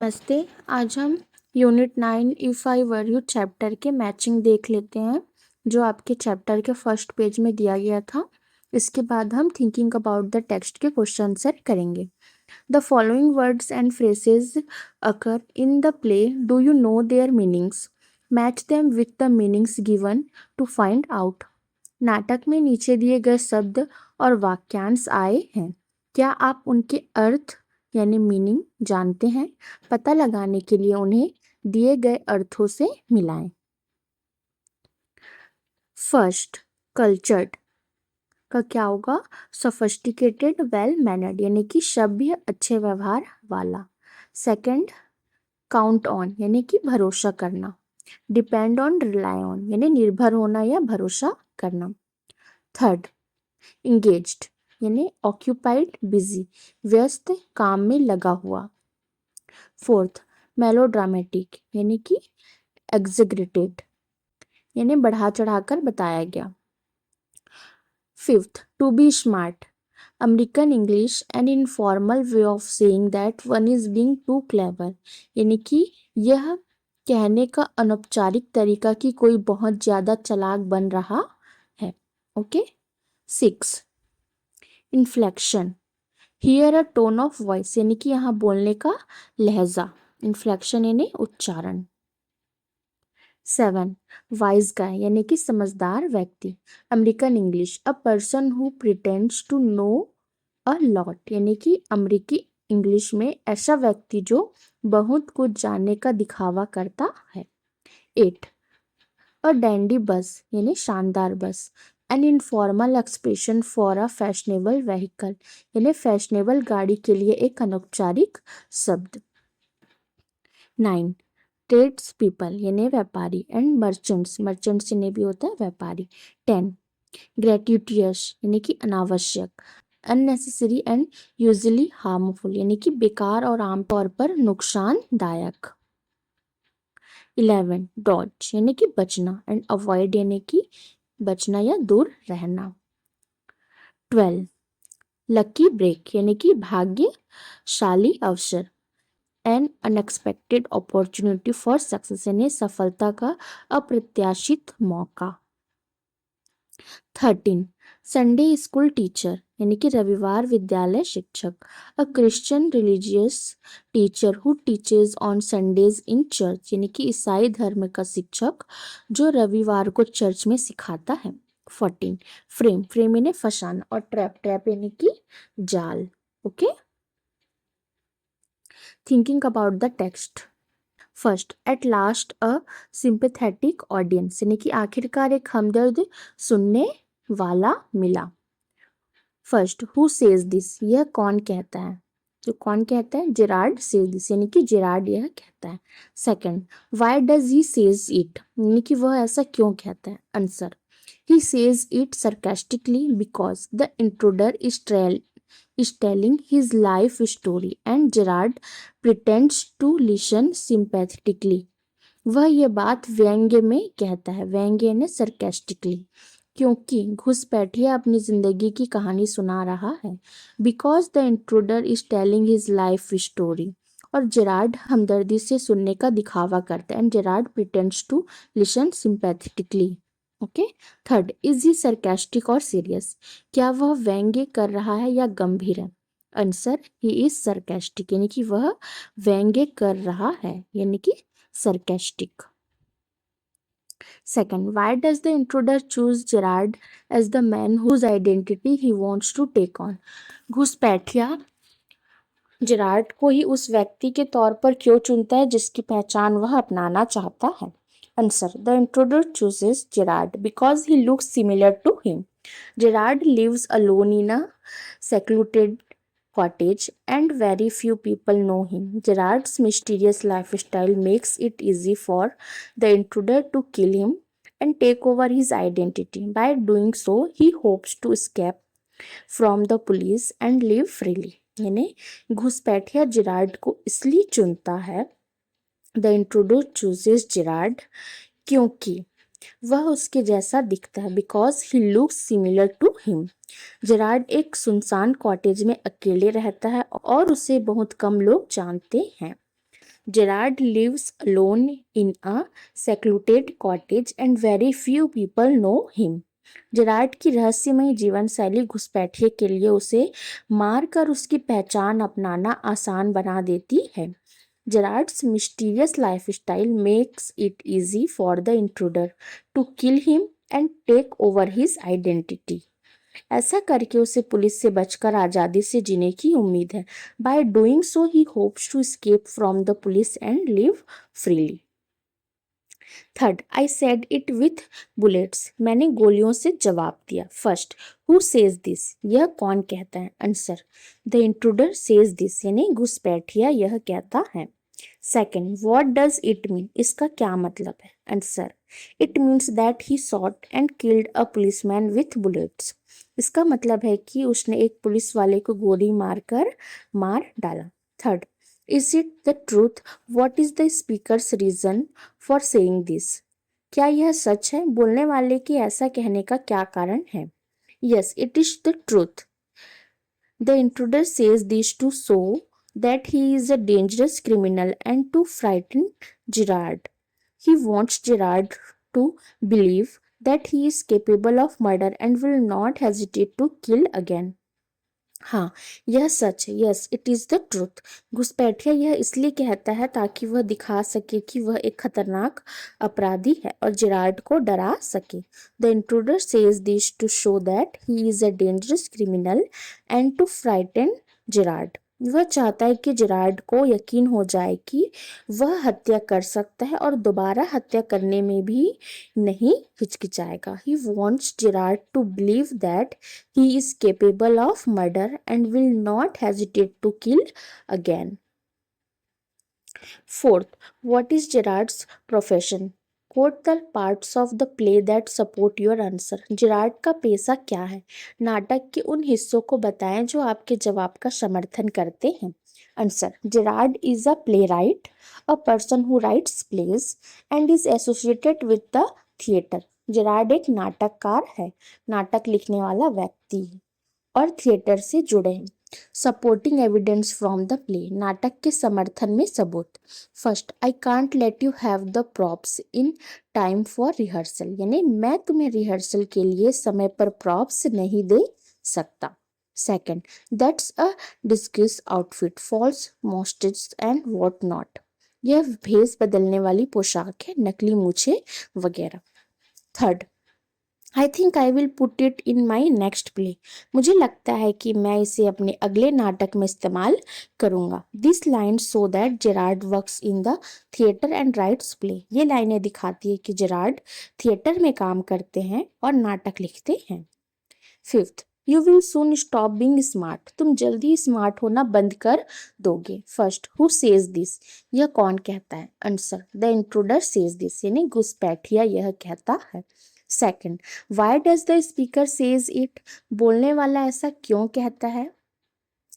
नमस्ते। आज हम unit 9 if I were you chapter के मैचिंग देख लेते हैं जो आपके चैप्टर के फर्स्ट पेज में दिया गया था। इसके बाद हम थिंकिंग अबाउट द टेक्स्ट के क्वेश्चन आंसर करेंगे। The following words and phrases occur in the play, do you know their meanings? Match them with the meanings given to find out. नाटक में नीचे दिए गए शब्द और वाक्यांश आए हैं, क्या आप उनके अर्थ यानी मीनिंग जानते हैं? पता लगाने के लिए उन्हें दिए गए अर्थों से मिलाएं। फर्स्ट, कल्चर्ड का क्या होगा? सोफिस्टिकेटेड, वेल मैनर्ड यानी कि सभ्य, अच्छे व्यवहार वाला। सेकंड, काउंट ऑन यानी कि भरोसा करना। डिपेंड ऑन, रिलाई ऑन यानी निर्भर होना या भरोसा करना। थर्ड, इंगेज्ड यानी ऑक्यूपाइड, बिजी, व्यस्त, काम में लगा हुआ। फोर्थ, मेलोड्रामेटिक यानी कि एग्जेग्रेटेड यानी बढ़ा चढ़ाकर बताया गया। Fifth, to be smart, American English an informal way of saying that one is being too clever यानी कि यह कहने का अनौपचारिक तरीका कि कोई बहुत ज्यादा चालाक बन रहा है। Okay. Six, inflection, here a tone of voice यानी कि यहाँ बोलने का लहजा। इन्फ्लेक्शन यानी उच्चारण। सेवन, वाइज गाय यानी कि समझदार व्यक्ति। American English, a person who pretends to know a lot यानी कि अमेरिकी इंग्लिश में ऐसा व्यक्ति जो बहुत कुछ जानने का दिखावा करता है। एट, अ डैंडी बस यानी शानदार बस। An informal expression for a fashionable vehicle यानी फैशनेबल गाड़ी के लिए एक अनौपचारिक शब्द। 9, ट्रेड्स पीपल यानी व्यापारी एंड मर्चेंट्स, मर्चेंट्स यानी भी होता है व्यापारी। 10, ग्रेट्यूटियस यानी कि अनावश्यक, अननेसेसरी एंड यूजुअली हार्मफुल यानी कि बेकार और आमतौर पर नुकसानदायक। 11, डॉज यानी कि बचना एंड अवॉइड यानी कि बचना या दूर रहना। 12, लकी ब्रेक यानी कि भाग्यशाली अवसर, N unexpected opportunity for success यानी सफलता का अप्रत्याशित मौका। 13, संडे स्कूल टीचर यानी कि रविवार विद्यालय शिक्षक, a Christian religious teacher who teaches on Sundays in church यानी कि ईसाई धर्म का शिक्षक जो रविवार को चर्च में सिखाता है। 14, फ्रेम, फ्रेम यानी फंसाना और ट्रैप, ट्रैप यानी कि जाल। Okay. Thinking about the text. First, at last a sympathetic audience यानी कि आखिरकार एक हमदर्द सुनने वाला मिला। फर्स्ट, हु सेज दिस, यह कौन कहता है? जो कौन कहता है? जेरार्ड सेज दिस यानी कि जेरार्ड यह कहता है। Second, why does he says it यानी कि वह ऐसा क्यों कहता है? Answer, he says it sarcastically because the intruder is telling his life story and Gerard pretends to listen sympathetically. वह यह बात व्यंग्य में कहता है, व्यंग्य यानी sarcastically, क्योंकि घुसपैठिया अपनी जिंदगी की कहानी सुना रहा है। Because the intruder is telling his life story, और जेरार्ड हमदर्दी से सुनने का दिखावा करता है। And Gerard pretends to listen sympathetically. Okay. Third, is he sarcastic और सीरियस, क्या वह व्यंग्य कर रहा है या गंभीर है? आंसर, ही इज सरकास्टिक यानी कि वह व्यंग्य कर रहा है यानी कि sarcastic. Second, why does the intruder choose Gerard as the man whose identity he wants to take on? घुसपैठिया जेरार्ड को ही उस व्यक्ति के तौर पर क्यों चुनता है जिसकी पहचान वह अपनाना चाहता है? Answer, the intruder chooses Gerard because he looks similar to him. Gerard lives alone in a secluded cottage and very few people know him. Gerard's mysterious lifestyle makes it easy for the intruder to kill him and take over his identity. By doing so, he hopes to escape from the police and live freely. यानी घुसपैठिया Gerard को इसलिए चुनता है, the intruder chooses Gerrard, क्योंकि वह उसके जैसा दिखता है, because he looks similar to him. Gerard एक सुनसान कॉटेज में अकेले रहता है और उसे बहुत कम लोग जानते हैं. Gerard lives alone in a secluded cottage and very few people know him. Gerard की रहस्यमयी जीवन शैली घुसपैठिए के लिए उसे मारकर उसकी पहचान अपनाना आसान बना देती है। Gerard's mysterious lifestyle makes it easy for the intruder to kill him and take over his identity. ऐसा करके उसे पुलिस से बचकर आज़ादी से जीने की उम्मीद है। By doing so he hopes to escape from the police and live freely. Third, I said it with bullets, मैंने गोलियों से जवाब दिया। फर्स्ट, हु सेज दिस, यह कौन कहता है। Answer, the intruder says this, यानी घुसपैठिया यह कहता है। Second, what does it mean, इसका क्या मतलब है। Answer, it means that he shot and killed a policeman with bullets, इसका मतलब है कि उसने एक पुलिस वाले को गोली मारकर मार डाला। Third, is it the truth, what is the speaker's reason for saying this, क्या यह सच है, बोलने वाले के ऐसा कहने का क्या कारण है। Yes, it is the truth. The intruder says this to show that he is a dangerous criminal and to frighten Gerard. He wants Gerard to believe that he is capable of murder and will not hesitate to kill again. हाँ, यह सच है। Yes, it is the truth. घुसपैठिया यह इसलिए कहता है ताकि वह दिखा सके कि वह एक खतरनाक अपराधी है और जेरार्ड को डरा सके। The intruder says this to show that he is a dangerous criminal and to frighten Gerard. वह चाहता है कि जेरार्ड को यकीन हो जाए कि वह हत्या कर सकता है और दोबारा हत्या करने में भी नहीं हिचकिचाएगा। He wants Gerard to believe that he is capable of murder and will not hesitate to kill again. Fourth, what is Gerard's profession? Quote the parts of the play that support your answer. Gerard का पेशा क्या है? नाटक के उन हिस्सों को बताएं जो आपके जवाब का समर्थन करते हैं। Answer, Gerard is a playwright, a person who writes plays and is associated with the theatre. Gerard एक नाटककार है, नाटक लिखने वाला व्यक्ति और थिएटर से जुड़े हैं। Supporting evidence from the play, नाटक के समर्थन में सबूत। First, I can't let you have the props in time for rehearsal, यानी मैं तुम्हें रिहर्सल के लिए समय पर प्रॉप्स नहीं दे सकता। Second, that's a disgrace outfit, false moustache and what not, यह भेष बदलने वाली पोशाक है, नकली मूछें वगैरह। Third, I think I will put it in my next play, मुझे लगता है कि मैं इसे अपने अगले नाटक में इस्तेमाल करूंगा। This line so that Gerard works in the theatre and writes play, ये लाइनें दिखाती है कि जेरार्ड थिएटर में काम करते हैं और नाटक लिखते हैं। Fifth, you will soon stop being smart, तुम जल्दी स्मार्ट होना बंद कर दोगे। फर्स्ट, हु सेज दिस, यह कौन कहता है। Answer, the intruder says this, यानी घुसपैठिया यह कहता है। Second, why does the speaker says it, बोलने वाला ऐसा क्यों कहता है।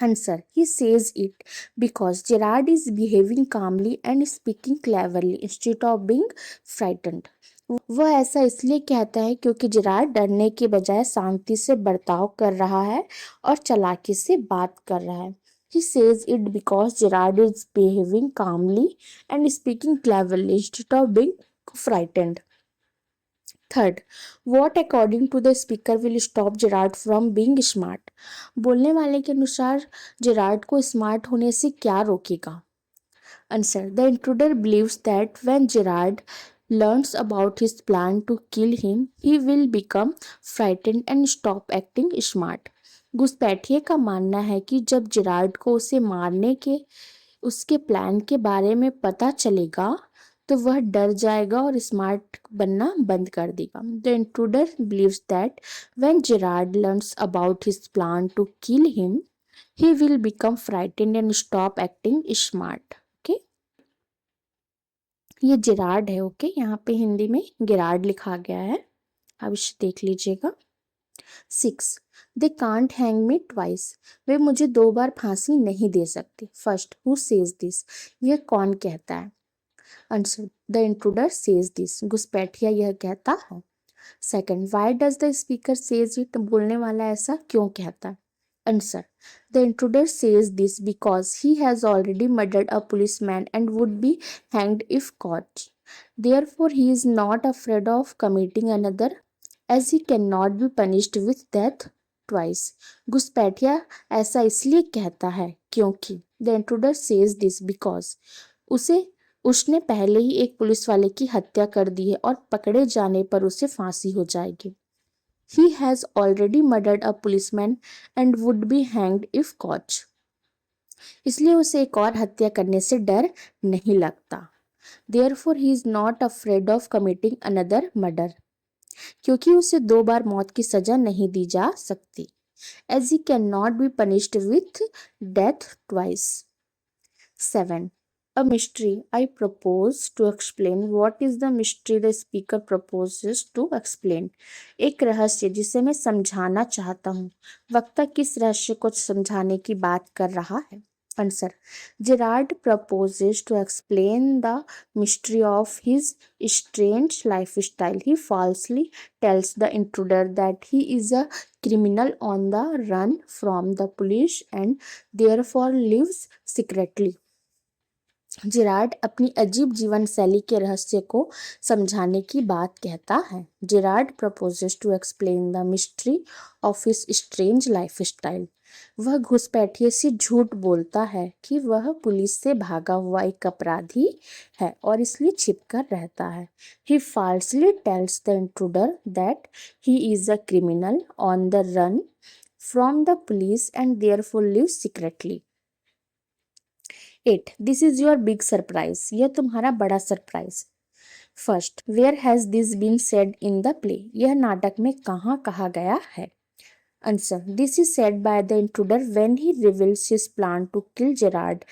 Answer, he says it because Gerard is behaving calmly and speaking cleverly instead of being frightened, वह ऐसा इसलिए कहता है क्योंकि जेरार्ड डरने के बजाय शांति से बर्ताव कर रहा है और चालाकी से बात कर रहा है। He says it because Gerard is behaving calmly and speaking cleverly instead of being frightened. Third, what according to the speaker will stop Gerard from being smart? बोलने वाले के अनुसार जेरार्ड को स्मार्ट होने से क्या रोकेगा। Answer, the intruder believes that when Gerard learns about his plan to kill him, he will become frightened and stop acting smart. घुसपैठिए का मानना है कि जब जेरार्ड को उसे मारने के उसके प्लान के बारे में पता चलेगा तो वह डर जाएगा और स्मार्ट बनना बंद कर देगा। The intruder believes that when Gerard learns about his plan to kill him he will become frightened and stop acting smart. Okay, ये जेरार्ड है। ओके, यहाँ पे हिंदी में गेरार्ड लिखा गया है, आप इसे देख लीजिएगा। 6, they can't hang me twice, वे मुझे 2 बार फांसी नहीं दे सकते। फर्स्ट, हु सेज दिस, यह कौन कहता है। Answer, the intruder says this, घुसपैठिया यह कहता है। Second, why does the speaker says it, बोलने वाला ऐसा क्यों कहता है। Answer. The intruder says this because he has already murdered a policeman and would be hanged if caught. Therefore, he is not afraid of committing another, as he cannot be punished with death twice. घुसपैठिया ऐसा इसलिए कहता है क्योंकि The intruder says this because उसने पहले ही एक police वाले की हत्या कर दी है और पकड़े जाने पर उसे फांसी हो जाएगी. He has already murdered a policeman and would be hanged if caught. इसलिए उसे एक और हत्या करने से डर नहीं लगता. Therefore, he is not afraid of committing another murder. क्योंकि उसे 2 बार मौत की सजा नहीं दी जा सकती. As he cannot be punished with death twice. 7. A mystery. I propose to explain. What is the mystery the speaker proposes to explain? एक रहस्य जिसे मैं समझाना चाहता हूँ. वक्ता किस रहस्य को समझाने की बात कर रहा है? Answer. Gerard proposes to explain the mystery of his strange lifestyle. He falsely tells the intruder that he is a criminal on the run from the police and therefore lives secretly. Gerard अपनी अजीब जीवन शैली के रहस्य को समझाने की बात कहता है. Gerard proposes to explain the mystery of his strange lifestyle. वह घुसपैठिए से झूठ बोलता है कि वह पुलिस से भागा हुआ एक अपराधी है और इसलिए छिपकर रहता है. He falsely tells the intruder that he is a criminal on the run from the police and therefore lives secretly. 8. This is your big surprise. यह तुम्हारा बड़ा surprise. First. Where has this been said in the play? यह नाटक में कहाँ कहा गया है? Answer. This is said by the intruder when he reveals his plan to kill Gerard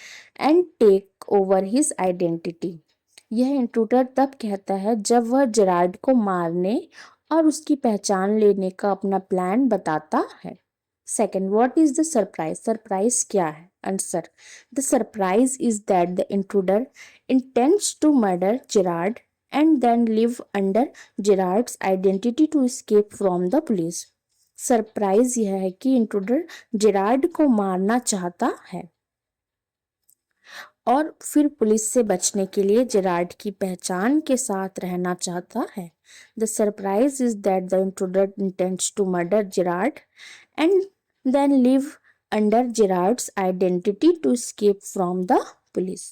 and take over his identity. यह इंट्रूडर तब कहता है जब वह जेरार्ड को मारने और उसकी पहचान लेने का अपना प्लान बताता है. Second. What is the surprise? Surprise क्या है? Answer. The surprise is that the intruder intends to murder Gerard and then live under Gerard's identity to escape from the police. Surprise यह है कि इंट्रूडर जेरार्ड को मारना चाहता है और फिर पुलिस से बचने के लिए जेरार्ड की पहचान के साथ रहना चाहता है. The surprise is that the intruder intends to murder Gerard and then live under Gerard's identity to escape from the police.